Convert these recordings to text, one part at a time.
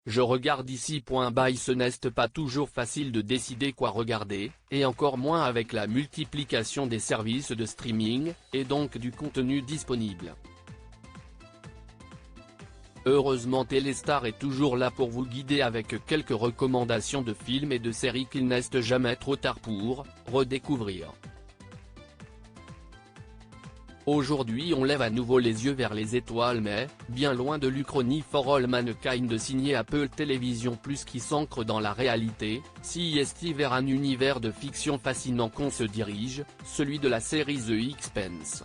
je regarde ici. Ce n'est pas toujours facile de décider quoi regarder, et encore moins avec la multiplication des services de streaming, et donc du contenu disponible. Heureusement Téléstar est toujours là pour vous guider avec quelques recommandations de films et de séries qu'il n'est jamais trop tard pour redécouvrir. Aujourd'hui on lève à nouveau les yeux vers les étoiles mais, bien loin de l'Uchronie for All Mankind signé Apple Television Plus qui s'ancre dans la réalité, CIST vers un univers de fiction fascinant qu'on se dirige, celui de la série The Expanse.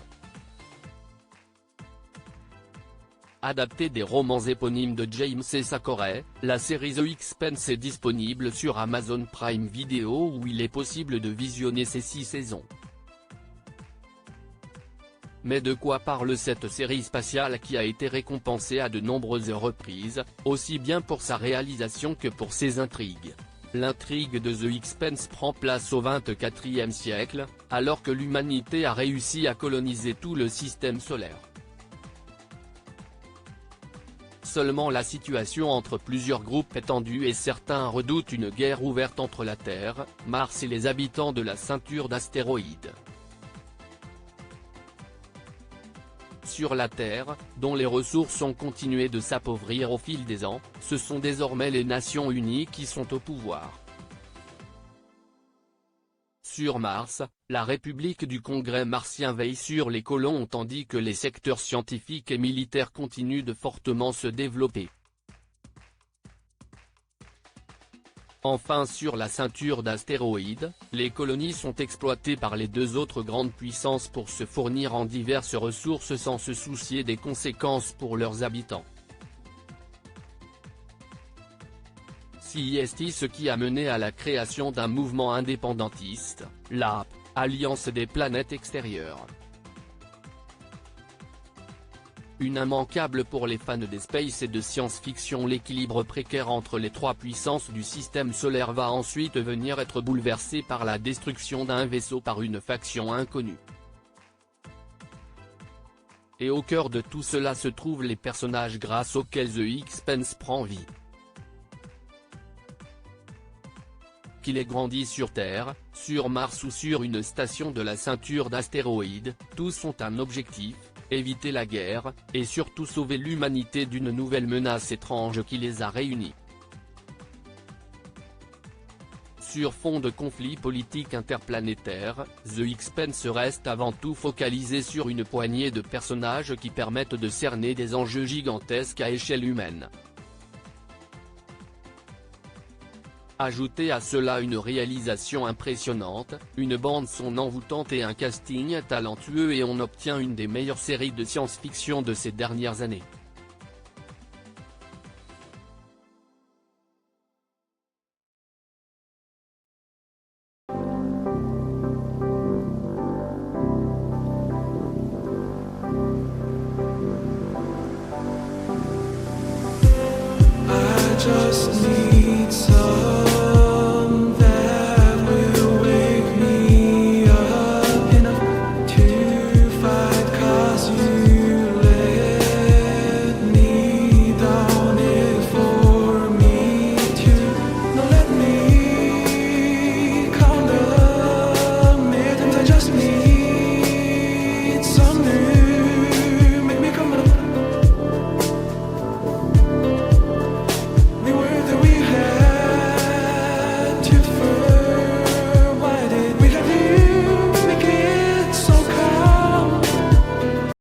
Adapté des romans éponymes de James et Sakoray, la série The Expanse est disponible sur Amazon Prime Video où il est possible de visionner ses 6 saisons. Mais de quoi parle cette série spatiale qui a été récompensée à de nombreuses reprises, aussi bien pour sa réalisation que pour ses intrigues? L'intrigue de The Expanse prend place au XXIVe siècle, alors que l'humanité a réussi à coloniser tout le système solaire. Seulement la situation entre plusieurs groupes est tendue et certains redoutent une guerre ouverte entre la Terre, Mars et les habitants de la ceinture d'astéroïdes. Sur la Terre, dont les ressources ont continué de s'appauvrir au fil des ans, ce sont désormais les Nations Unies qui sont au pouvoir. Sur Mars, la République du Congrès martien veille sur les colons tandis que les secteurs scientifiques et militaires continuent de fortement se développer. Enfin sur la ceinture d'astéroïdes, les colonies sont exploitées par les deux autres grandes puissances pour se fournir en diverses ressources sans se soucier des conséquences pour leurs habitants. CIST ce qui a mené à la création d'un mouvement indépendantiste, la Alliance des planètes extérieures. Une immanquable pour les fans des space et de science-fiction. L'équilibre précaire entre les trois puissances du système solaire va ensuite venir être bouleversé par la destruction d'un vaisseau par une faction inconnue. Et au cœur de tout cela se trouvent les personnages grâce auxquels The Expanse prend vie. Qu'il ait grandi sur Terre, sur Mars ou sur une station de la ceinture d'astéroïdes, tous ont un objectif: éviter la guerre, et surtout sauver l'humanité d'une nouvelle menace étrange qui les a réunis. Sur fond de conflits politiques interplanétaires, The Expanse reste avant tout focalisé sur une poignée de personnages qui permettent de cerner des enjeux gigantesques à échelle humaine. Ajoutez à cela une réalisation impressionnante, une bande-son envoûtante et un casting talentueux et on obtient une des meilleures séries de science-fiction de ces dernières années.